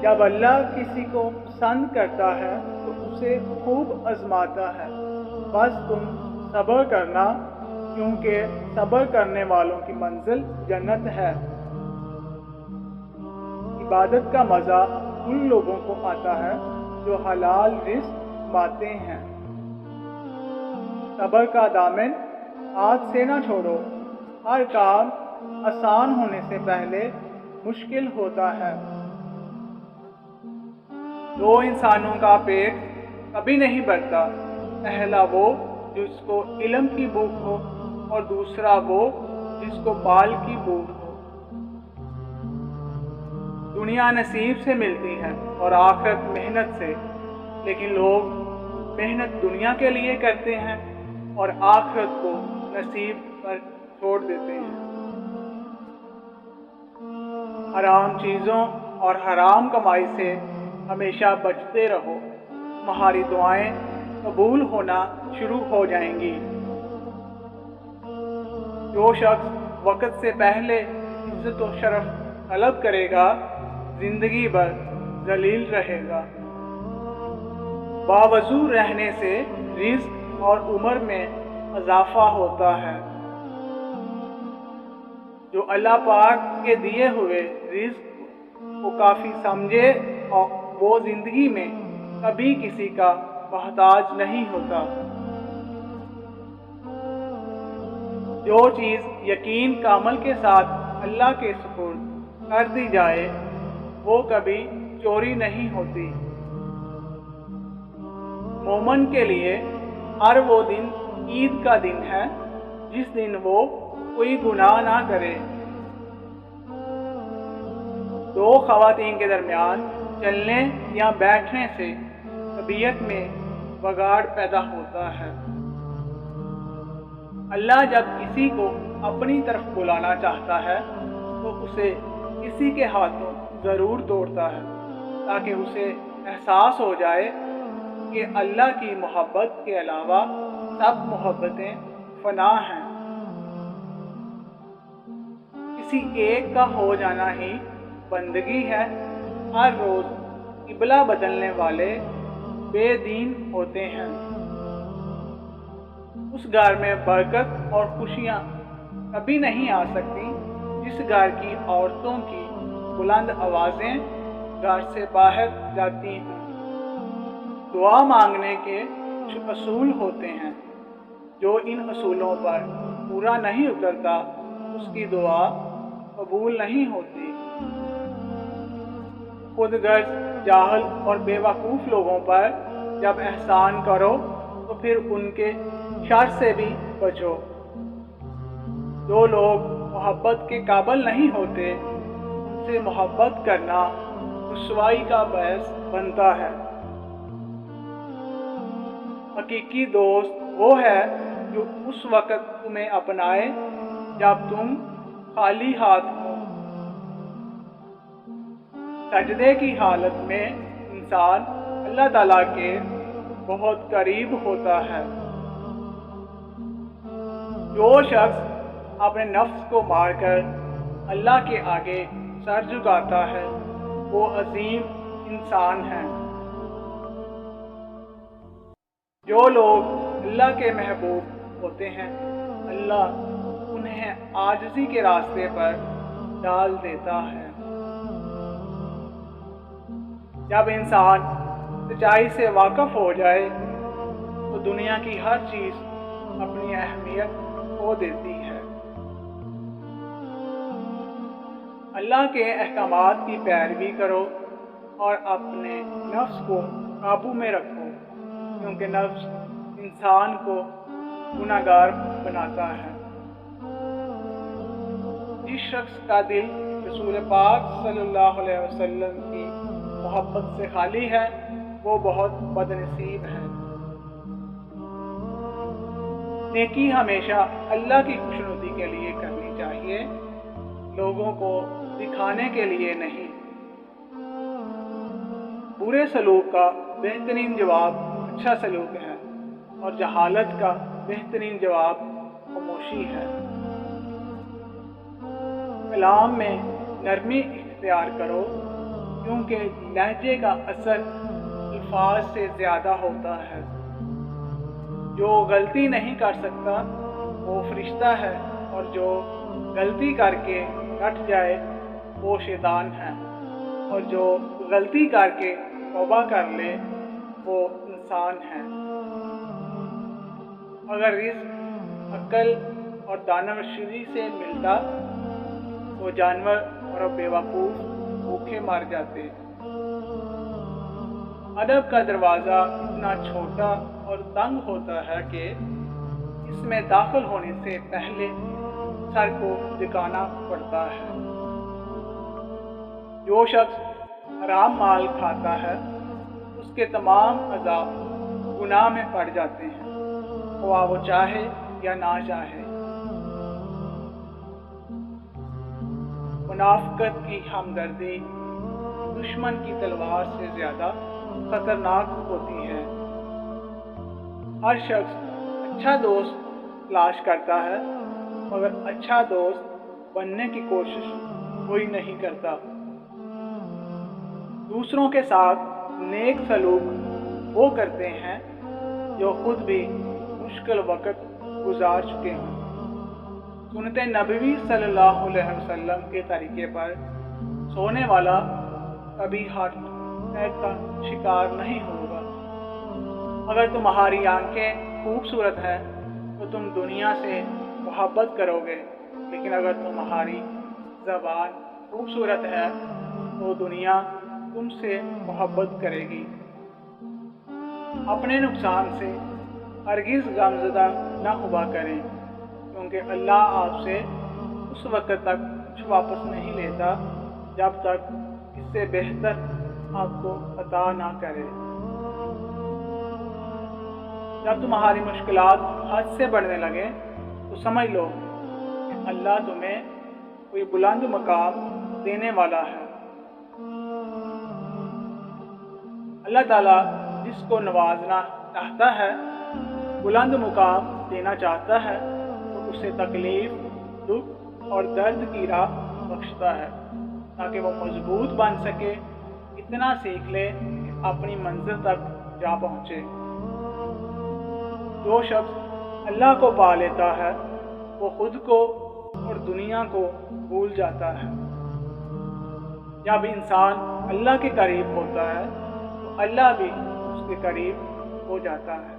جب اللہ کسی کو پسند کرتا ہے تو اسے خوب آزماتا ہے، بس تم صبر کرنا، کیونکہ صبر کرنے والوں کی منزل جنت ہے۔ عبادت کا مزہ ان لوگوں کو آتا ہے جو حلال رزق کماتے ہیں۔ صبر کا دامن ہاتھ سے نہ چھوڑو، ہر کام آسان ہونے سے پہلے مشکل ہوتا ہے۔ دو انسانوں کا پیٹ کبھی نہیں بھرتا، پہلا وہ جس کو علم کی بھوک ہو اور دوسرا وہ جس کو مال کی بھوک ہو۔ دنیا نصیب سے ملتی ہے اور آخرت محنت سے، لیکن لوگ محنت دنیا کے لیے کرتے ہیں اور آخرت کو نصیب پر چھوڑ دیتے ہیں۔ حرام چیزوں اور حرام کمائی سے ہمیشہ بچتے رہو، تمہاری دعائیں قبول ہونا شروع ہو جائیں گی۔ جو شخص وقت سے پہلے عزت و شرف طلب کرے گا، زندگی بھر ذلیل رہے گا۔ باوضو رہنے سے رزق اور عمر میں اضافہ ہوتا ہے۔ جو اللہ پاک کے دیے ہوئے رزق کو کافی سمجھے اور وہ زندگی میں کبھی کسی کا محتاج نہیں ہوتا۔ جو چیز یقین کا عمل کے ساتھ اللہ کے سپرد کر دی جائے وہ کبھی چوری نہیں ہوتی۔ مومن کے لیے ہر وہ دن عید کا دن ہے جس دن وہ کوئی گناہ نہ کرے۔ دو خواتین کے درمیان چلنے یا بیٹھنے سے طبیعت میں بگاڑ پیدا ہوتا ہے۔ اللہ جب کسی کو اپنی طرف بلانا چاہتا ہے تو اسے کسی کے ہاتھوں ضرور توڑتا ہے، تاکہ اسے احساس ہو جائے کہ اللہ کی محبت کے علاوہ سب محبتیں فنا ہیں۔ کسی ایک کا ہو جانا ہی بندگی ہے۔ ہر روز قبلہ بدلنے والے بے دین ہوتے ہیں۔ اس گھر میں برکت اور خوشیاں کبھی نہیں آ سکتی جس گھر کی عورتوں کی بلند آوازیں گھر سے باہر جاتی ہیں۔ دعا مانگنے کے کچھ اصول ہوتے ہیں، جو ان اصولوں پر پورا نہیں اترتا اس کی دعا قبول نہیں ہوتی۔ خود غرض جاہل اور بے وقوف لوگوں پر جب احسان کرو تو پھر ان کے شر سے بھی بچو۔ جو لوگ محبت کے قابل نہیں ہوتے ان سے محبت کرنا رسوائی کا باعث بنتا ہے۔ حقیقی دوست وہ ہے جو اس وقت تمہیں اپنائے جب تم خالی ہاتھ ہو۔ سجدے کی حالت میں انسان اللہ تعالیٰ کے بہت قریب ہوتا ہے۔ جو شخص اپنے نفس کو مار کر اللہ کے آگے سر جھکاتا ہے وہ عظیم انسان ہے۔ جو لوگ اللہ کے محبوب ہوتے ہیں اللہ انہیں عاجزی کے راستے پر ڈال دیتا ہے۔ جب انسان سچائی سے واقف ہو جائے تو دنیا کی ہر چیز اپنی اہمیت کھو دیتی ہے۔ اللہ کے احکامات کی پیروی کرو اور اپنے نفس کو قابو میں رکھو، کیونکہ نفس انسان کو گناہگار بناتا ہے۔ جس شخص کا دل رسول پاک صلی اللہ علیہ وسلم کی محبت سے خالی ہے وہ بہت بد نصیب ہے۔ نیکی ہمیشہ اللہ کی خوشنودی کے لیے کرنی چاہیے، لوگوں کو دکھانے کے لیے نہیں۔ برے سلوک کا بہترین جواب اچھا سلوک ہے اور جہالت کا بہترین جواب خاموشی خاموشی ہے۔ کلام میں نرمی اختیار کرو، کیونکہ لہجے کا اثر الفاظ سے زیادہ ہوتا ہے۔ جو غلطی نہیں کر سکتا وہ فرشتہ ہے، اور جو غلطی کر کے ڈٹ جائے وہ شیطان ہے، اور جو غلطی کر کے توبہ کر لے وہ انسان ہے۔ اگر رزق عقل اور دانشوری سے ملتا تو جانور اور بیوقوف بھوکے مر جاتے۔ ادب کا دروازہ اتنا چھوٹا اور تنگ ہوتا ہے کہ اس میں داخل ہونے سے پہلے سر کو جھکانا پڑتا ہے۔ جو شخص حرام مال کھاتا ہے اس کے تمام اعضاء گناہ میں پڑ جاتے ہیں، خواہ وہ چاہے یا نہ چاہے۔ منافقت کی ہمدردی دشمن کی تلوار سے زیادہ خطرناک ہوتی ہے۔ ہر شخص اچھا دوست تلاش کرتا ہے، مگر اچھا دوست بننے کی کوشش کوئی نہیں کرتا۔ دوسروں کے ساتھ نیک سلوک وہ کرتے ہیں جو خود بھی مشکل وقت گزار چکے ہوں۔ سنت نبوی صلی اللہ علیہ وسلم کے طریقے پر سونے والا کبھی ہارٹ اٹیک کا شکار نہیں ہوگا۔ اگر تمہاری آنکھیں خوبصورت ہیں تو تم دنیا سے محبت کرو گے، لیکن اگر تمہاری زبان خوبصورت ہے تو دنیا تم سے محبت کرے گی۔ اپنے نقصان سے ہرگز غمزدہ نہ ہوا کریں، کیونکہ اللہ آپ سے اس وقت تک کچھ واپس نہیں لیتا جب تک اس سے بہتر آپ کو عطا نہ کرے۔ جب تمہاری مشکلات حد سے بڑھنے لگے تو سمجھ لو کہ اللہ تمہیں کوئی بلند مقام دینے والا ہے۔ اللہ تعالیٰ جس کو نوازنا چاہتا ہے، بلند مقام دینا چاہتا ہے، تو اسے تکلیف، دکھ اور درد کی راہ بخشتا ہے تاکہ وہ مضبوط بن سکے، اتنا سیکھ لے کہ اپنی منزل تک جا پہنچے۔ جو شخص اللہ کو پا لیتا ہے وہ خود کو اور دنیا کو بھول جاتا ہے۔ جب انسان اللہ کے قریب ہوتا ہے تو اللہ بھی اس کے قریب ہو جاتا ہے۔